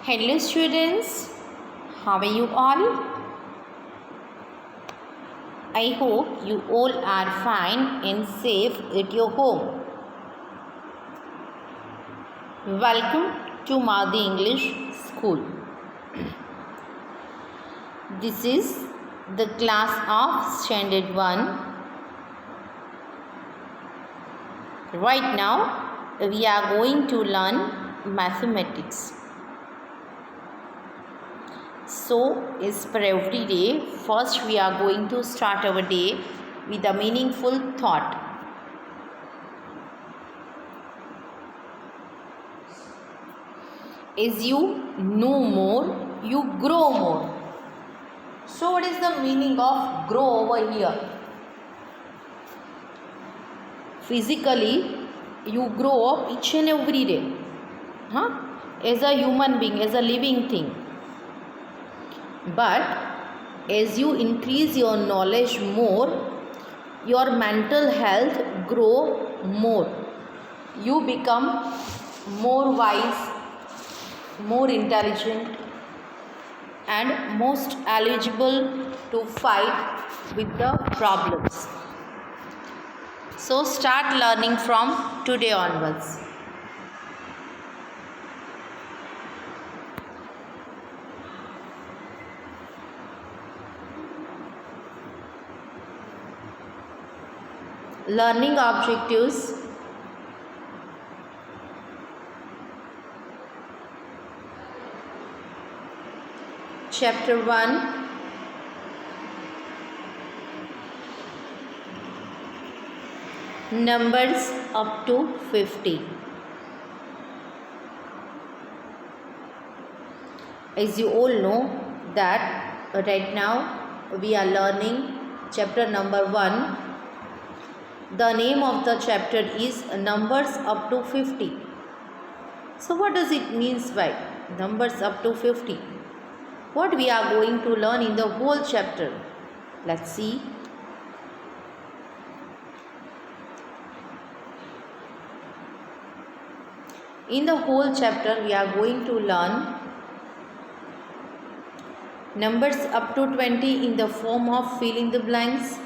Hello students, how are you all? I hope you all are fine and safe at your home. Welcome to Madhi English School. This is the class of Standard 1. Right now we are going to learn mathematics. So, as per every day, first we are going to start our day with a meaningful thought. As you know more, you grow more. So, what is the meaning of grow over here? Physically, you grow up each and every day. As a human being, as a living thing. But as you increase your knowledge more, your mental health grow more. You become more wise, more intelligent, and most eligible to fight with the problems. So start learning from today onwards. Learning objectives. Chapter 1. Numbers up to 50. As you all know that right now we are learning chapter number 1. The name of the chapter is Numbers up to 50. So what does it mean by numbers up to 50? What we are going to learn in the whole chapter? Let's see. In the whole chapter we are going to learn numbers up to 20 in the form of fill in the blanks,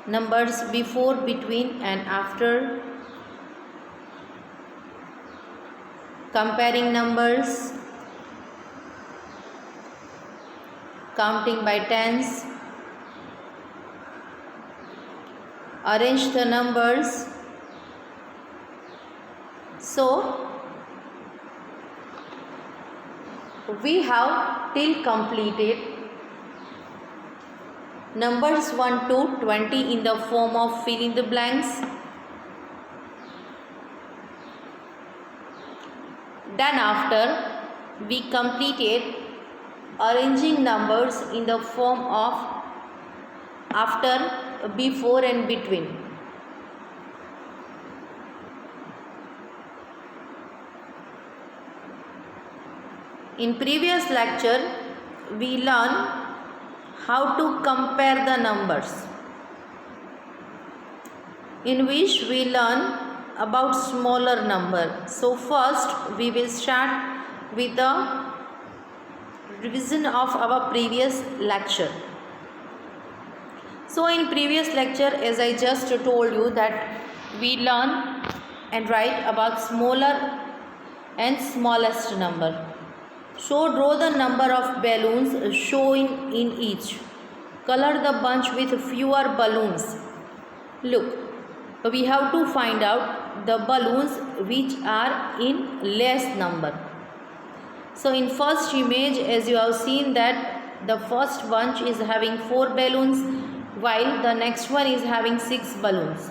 numbers before, between and after, comparing numbers, counting by tens, arrange the numbers. So we have till completed numbers 1 to 20 in the form of fill in the blanks. Then after we completed arranging numbers in the form of after, before and between. In previous lecture we learned how to compare the numbers, in which we learn about smaller number. So first we will start with the revision of our previous lecture. So in previous lecture, as I just told you, that we learn and write about smaller and smallest number. So draw the number of balloons shown in each. Color the bunch with fewer balloons. Look, we have to find out the balloons which are in less number. So in first image, as you have seen that the first bunch is having 4 balloons while the next one is having 6 balloons.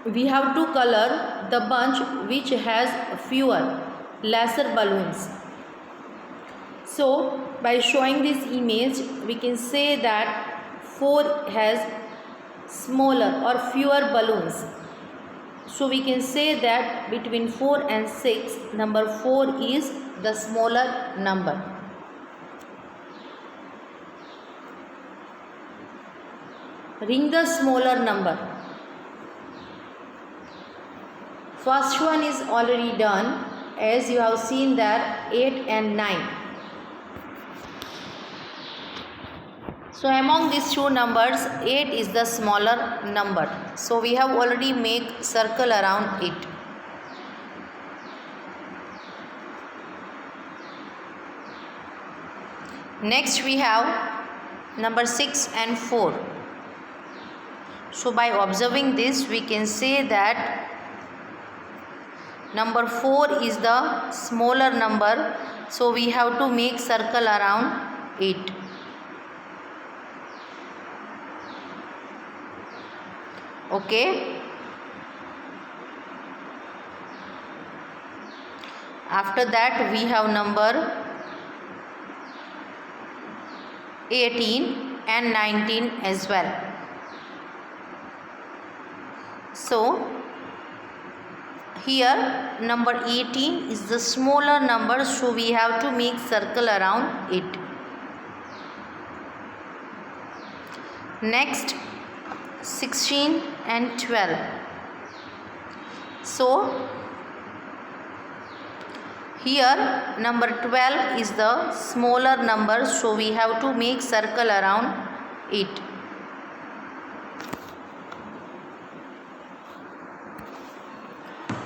We have to color the bunch which has fewer, lesser balloons. So by showing this image we can say that 4 has smaller or fewer balloons. So we can say that between 4 and 6, number 4 is the smaller number. Ring the smaller number. First one is already done. as you have seen there 8 and 9. So among these two numbers 8 is the smaller number. So we have already made circle around it. Next we have number 6 and 4. So by observing this we can say that number 4 is the smaller number. So we have to make circle around it. Okay. After that we have number 18 and 19 as well. So here number 18 is the smaller number, so we have to make circle around it. Next 16 and 12. So here number 12 is the smaller number, so we have to make circle around it.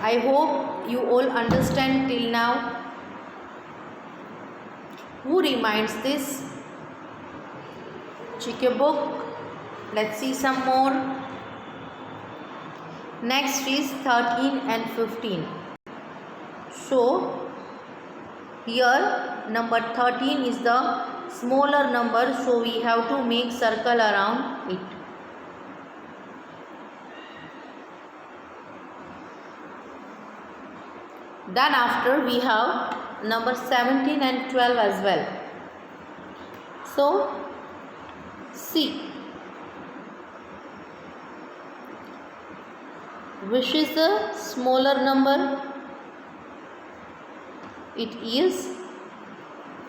I hope you all understand till now. Who reminds this? Check your book. Let's see some more. Next is 13 and 15. So here number 13 is the smaller number, so we have to make circle around it. Then after we have number 17 and 12 as well. So see, which is the smaller number? It is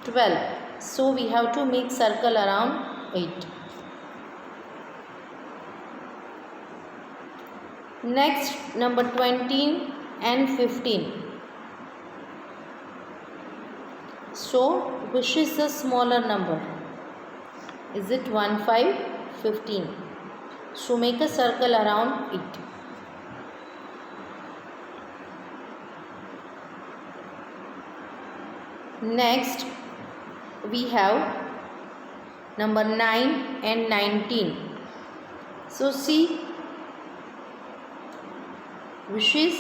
12. So we have to make circle around it. Next number 20 and 15. So which is the smaller number? Is it 1, 5, 15? So make a circle around it. Next we have number 9 and 19. So see, which is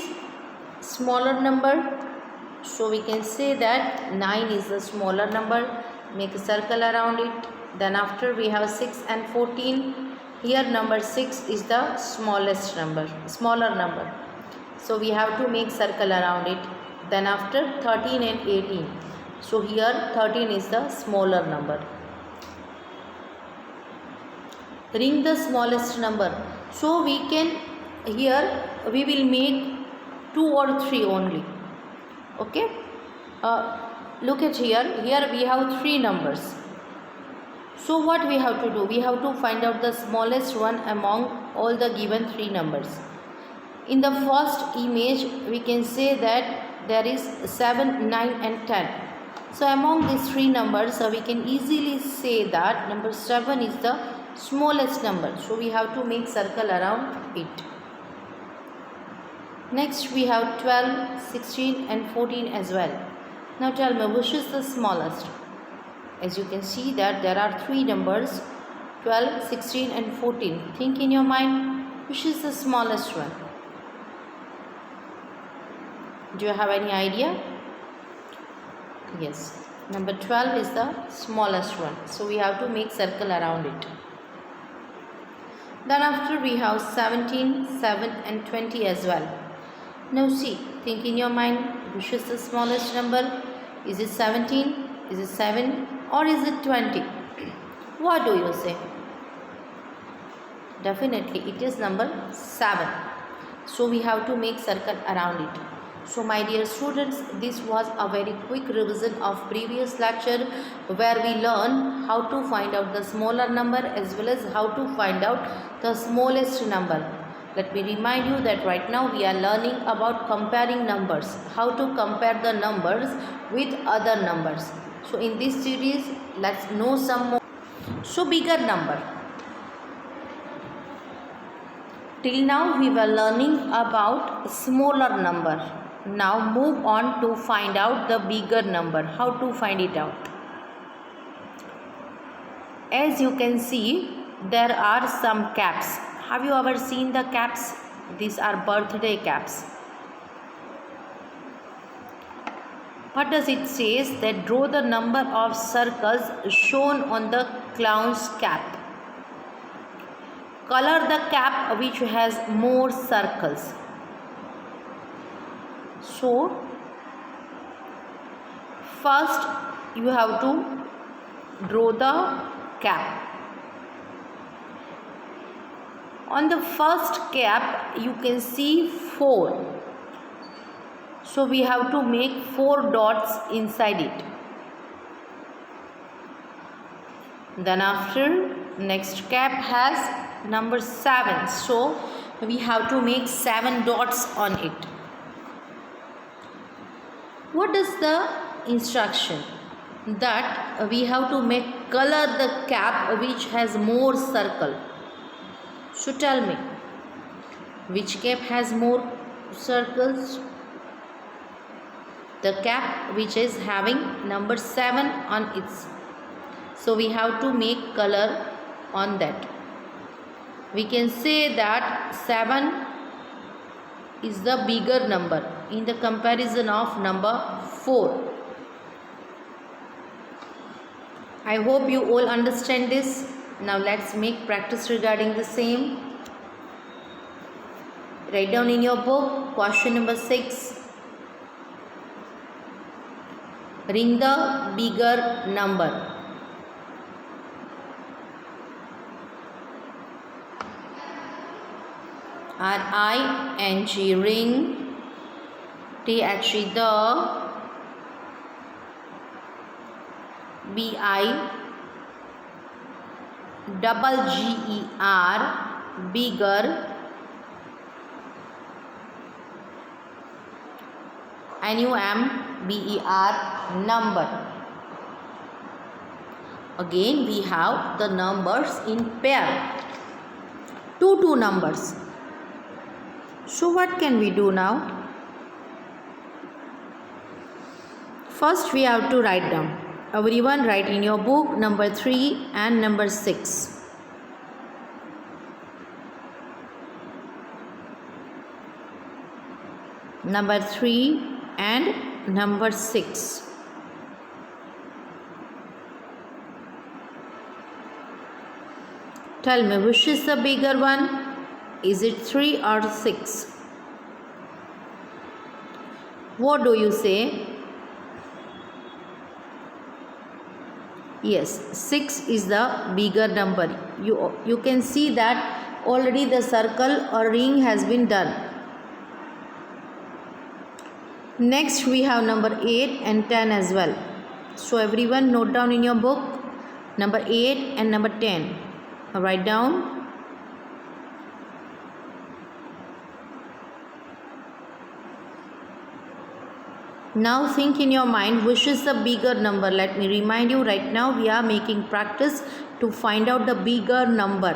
smaller number? So we can say that 9 is the smaller number. Make a circle around it. Then after we have 6 and 14. Here number 6 is the smallest number, smaller number. So we have to make circle around it. Then after 13 and 18. So here 13 is the smaller number. Ring the smallest number. So we can, here we will make 2 or 3 only. Okay. Look at here. Here we have 3 numbers. So what we have to do? We have to find out the smallest one among all the given 3 numbers. In the first image we can say that there is 7, 9 and 10. So among these 3 numbers we can easily say that number 7 is the smallest number. So we have to make circle around it. Next we have 12, 16 and 14 as well. Now tell me, which is the smallest? As you can see that there are 3 numbers, 12, 16 and 14. Think in your mind, which is the smallest one? Do you have any idea? Yes, number 12 is the smallest one. So we have to make circle around it. Then after we have 17, 7 and 20 as well. Now see, think in your mind, which is the smallest number? Is it 17? Is it 7? Or is it 20? What do you say? Definitely it is number 7. So we have to make circle around it. So my dear students, this was a very quick revision of previous lecture where we learn how to find out the smaller number as well as how to find out the smallest number. Let me remind you that right now we are learning about comparing numbers, how to compare the numbers with other numbers. So in this series, let's know some more. So bigger number. Till now we were learning about smaller number. Now move on to find out the bigger number. How to find it out? As you can see, there are some caps. Have you ever seen the caps? These are birthday caps. What does it say? That draw the number of circles shown on the clown's cap. Color the cap which has more circles. So, first you have to draw the cap. On the first cap you can see 4. So we have to make 4 dots inside it. Then after, next cap has number 7. So we have to make 7 dots on it. What is the instruction? That we have to make color the cap which has more circle. So tell me, which cap has more circles? The cap which is having number 7 on its. So we have to make color on that. We can say that 7 is the bigger number in the comparison of number 4. I hope you all understand this. Now let's make practice regarding the same. Write down in your book question number 6. Ring the bigger number. R-I-N-G, ring. T-H-E, the. B-I double G-E-R, bigger. N-U-M-B-E-R, number. Again we have the numbers in pair. Two numbers. So what can we do now? First we have to write down. Everyone write in your book number 3 and number 6. Number 3 and number 6. Tell me, which is the bigger one? Is it 3 or 6? What do you say? Yes, 6 is the bigger number. You can see that already the circle or ring has been done. Next we have number 8 and 10 as well. So everyone note down in your book number 8 and number 10. Write down. Now think in your mind which is the bigger number. Let me remind you, right now we are making practice to find out the bigger number.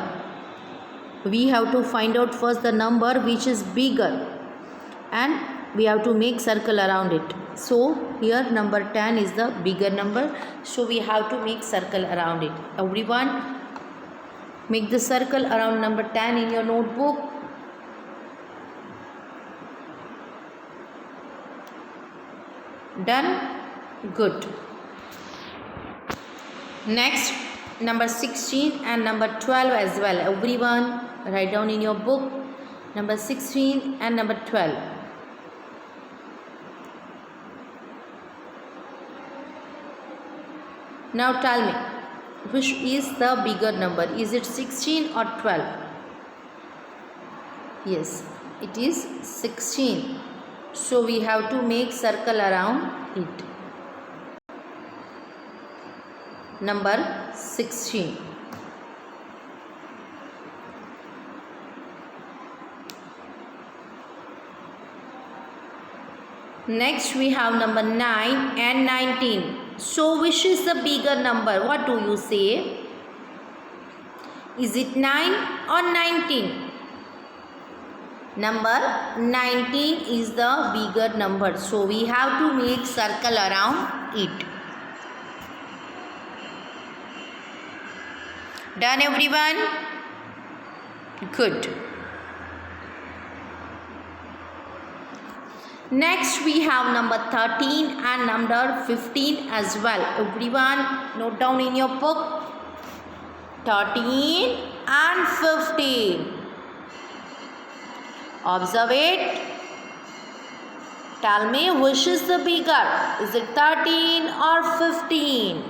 We have to find out first the number which is bigger and we have to make circle around it. So here number 10 is the bigger number. So we have to make circle around it. Everyone make the circle around number 10 in your notebook. Done? Good. Next, number 16 and number 12 as well. Everyone write down in your book number 16 and number 12. Now tell me, which is the bigger number? Is it 16 or 12? Yes, it is 16. So we have to make circle around it. Number 16. Next we have number 9 and 19. So which is the bigger number? What do you say? Is it 9 or 19? Number 19 is the bigger number. So we have to make circle around it. Done everyone? Good. Next we have number 13 and number 15 as well. Everyone note down in your book. 13 and 15. Observe it. Tell me which is the bigger. Is it 13 or 15?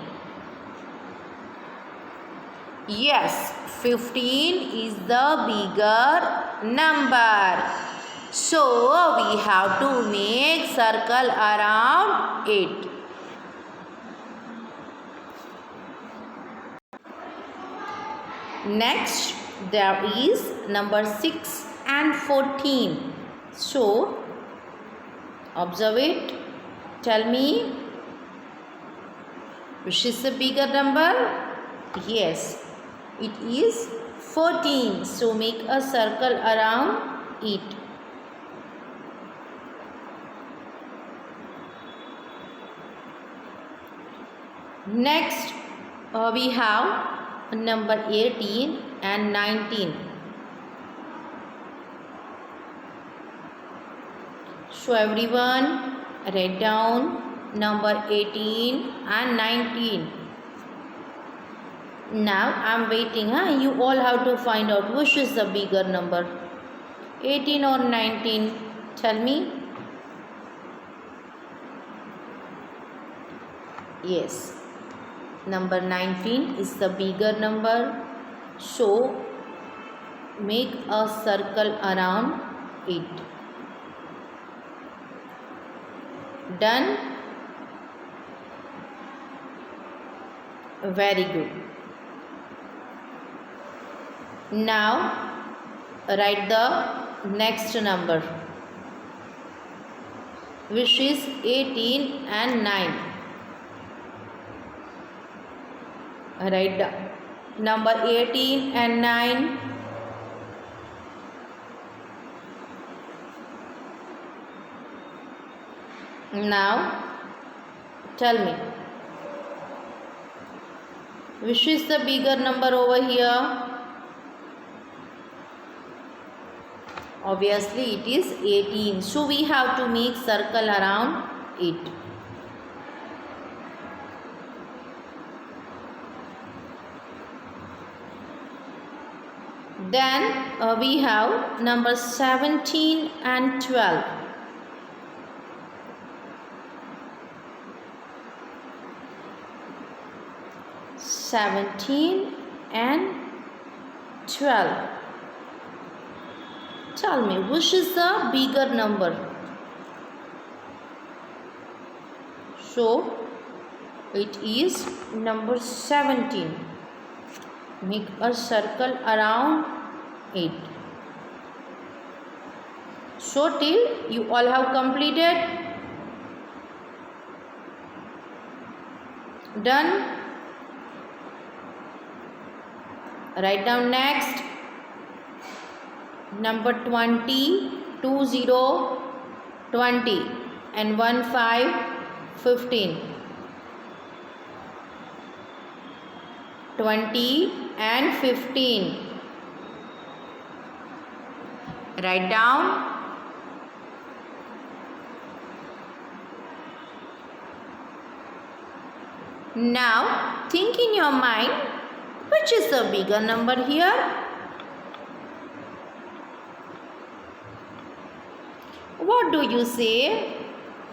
Yes, 15 is the bigger number. So we have to make circle around it. Next there is number 6 and 14. So observe it. Tell me which is the bigger number? Yes, it is 14. So make a circle around it. Next we have number 18 and 19. So everyone write down number 18 and 19. Now I am waiting. You all have to find out which is the bigger number, 18 or 19. Tell me. Yes, number 19 is the bigger number. So make a circle around it. Done? Very good. Now write the next number, which is 18 and 9. Write the number 18 and 9. Now tell me which is the bigger number over here? Obviously it is 18. So we have to make circle around it. Then we have number 17 and 12. and 12. Tell me which is the bigger number? So it is number 17. Make a circle around it. So till you all have completed. Done. Write down next number 20, 20, 20 and 15, 15. 20 and 15. Write down. Now think in your mind, which is the bigger number here? What do you say?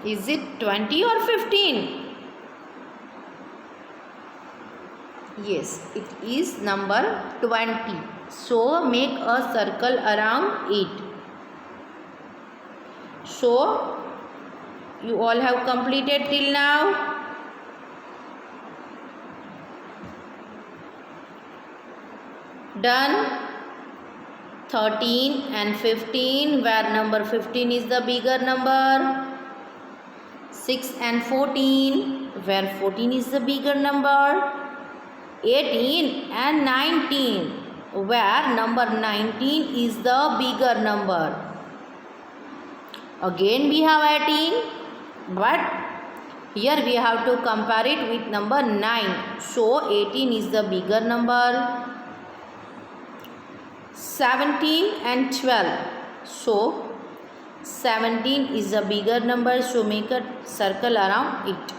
Is it 20 or 15? Yes, it is number 20. So make a circle around it. So you all have completed till now. Done. 13 and 15, where number 15 is the bigger number. 6 and 14, where 14 is the bigger number. 18 and 19, where number 19 is the bigger number. Again we have 18, but here we have to compare it with number 9. So 18 is the bigger number. 17 and 12. So 17 is a bigger number, so make a circle around it.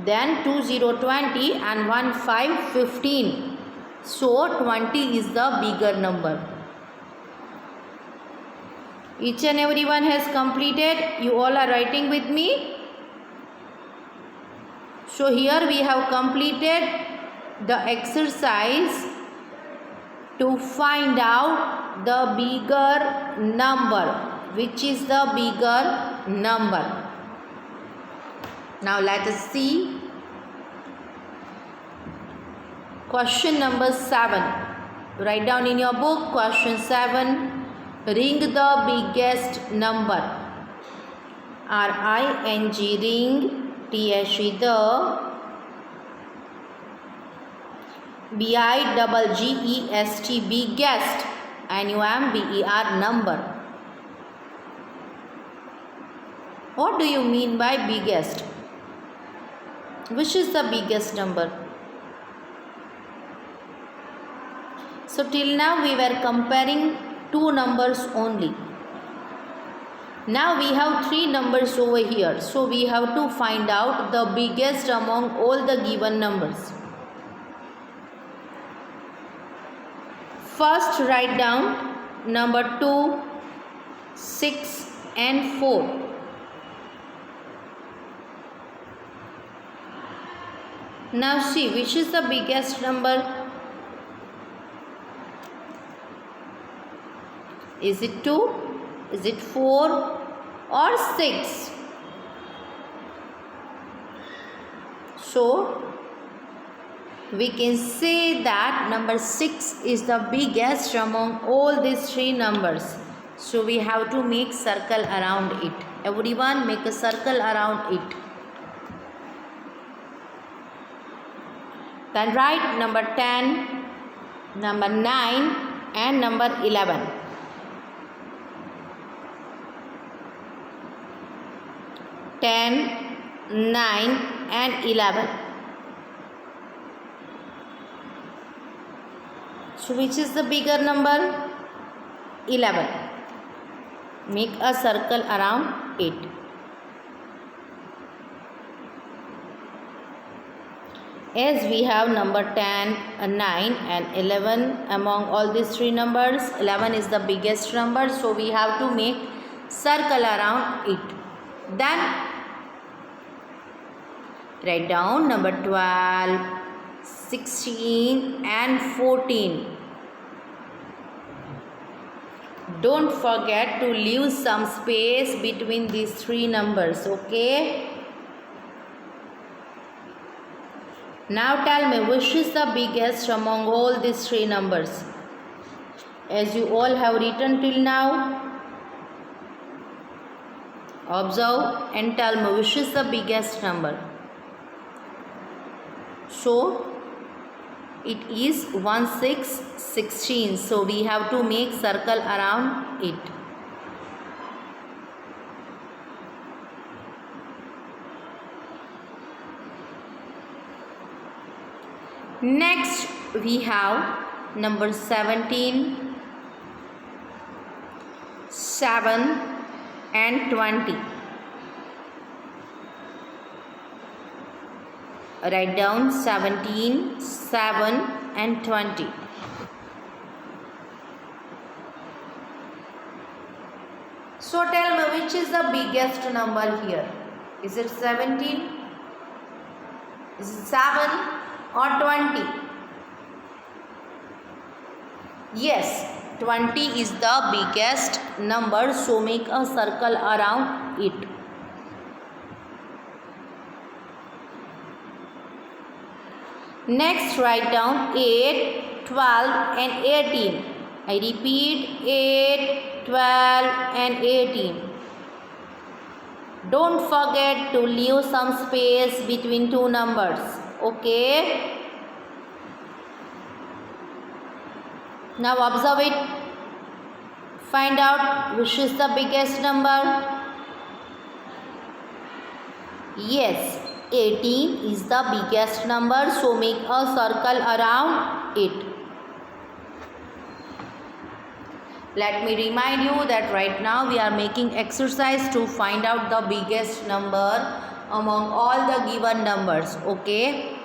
Then 2 0 20 and 1 5 15. So 20 is the bigger number. Each and everyone has completed. You all are writing with me. So here we have completed the exercise to find out the bigger number. Which is the bigger number? Now let us see question number 7. Write down in your book question 7. Ring the biggest number. R-I-N-G, ring. T-H-E, the. B-I-G-G-E-S-T, biggest. N-U-M-B-E-R, number. What do you mean by biggest? Which is the biggest number? So till now we were comparing two numbers only. Now we have three numbers over here. So we have to find out the biggest among all the given numbers. First write down number 2, 6 and 4. Now see which is the biggest number. Is it 2? Is it 4 or 6? So we can say that number 6 is the biggest among all these three numbers. So we have to make circle around it. Everyone make a circle around it. Then write number 10, number 9 and number 11. Ten, 9 and 11. So which is the bigger number? 11. Make a circle around it. As we have number 10, 9 and 11 among all these three numbers, 11 is the biggest number, so we have to make circle around it. Then write down number 12, 16 and 14. Don't forget to leave some space between these three numbers, okay? Now tell me which is the biggest among all these three numbers. As you all have written till now, observe and tell me which is the biggest number. So it is 1, 6, 16. So we have to make circle around it. Next we have number 17, 7 and 20. Write down 17, 7 and 20. So tell me which is the biggest number here. Is it 17? Is it 7 or 20? Yes, 20 is the biggest number, so make a circle around it. Next write down 8, 12 and 18. I repeat 8, 12 and 18. Don't forget to leave some space between two numbers. Okay. Now observe it. Find out which is the biggest number. Yes, 18 is the biggest number. So make a circle around it. Let me remind you that right now we are making exercise to find out the biggest number among all the given numbers. Okay.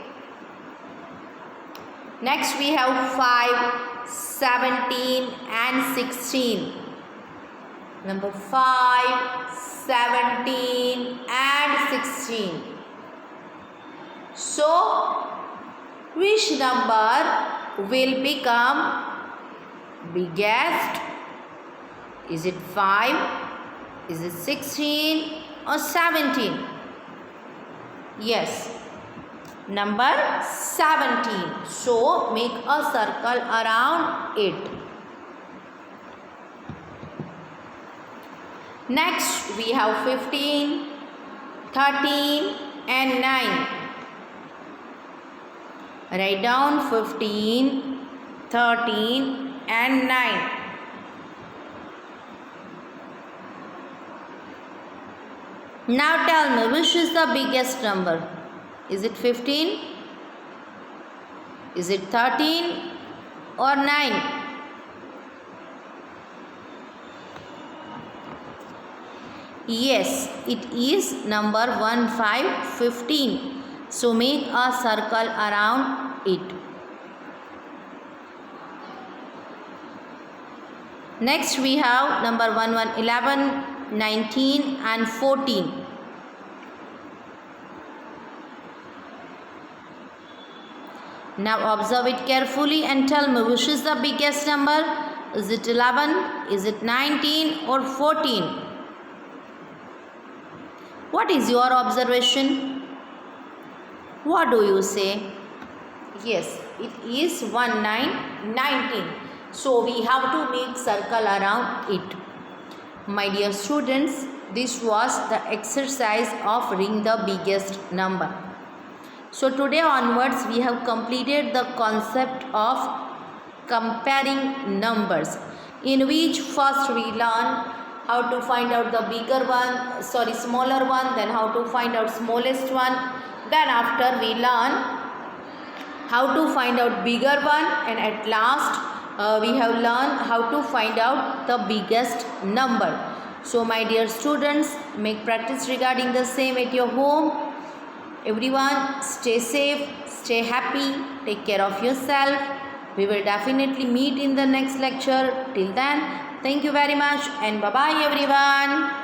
Next we have 5, 17 and 16. Number 5, 17 and 16. So, which number will become biggest? Is it 5? Is it 16 or 17? Yes, number 17. So, make a circle around it. Next, we have 15, 13 and 9. Write down 15, 13 and 9. Now tell me, which is the biggest number? Is it 15? Is it 13 or 9? Yes, it is number 15. So make a circle around it. Next we have number 11, 19 and 14. Now observe it carefully and tell me which is the biggest number. Is it 11? Is it 19 or 14? What is your observation? What do you say? Yes, it is 19. So we have to make circle around it. My dear students, this was the exercise of ring the biggest number. So today onwards we have completed the concept of comparing numbers, in which first we learn how to find out the smaller one, then how to find out smallest one. Then after we learn how to find out bigger one, and at last we have learned how to find out the biggest number. So my dear students, make practice regarding the same at your home. Everyone, stay safe, stay happy, take care of yourself. We will definitely meet in the next lecture. Till then, thank you very much and bye-bye everyone.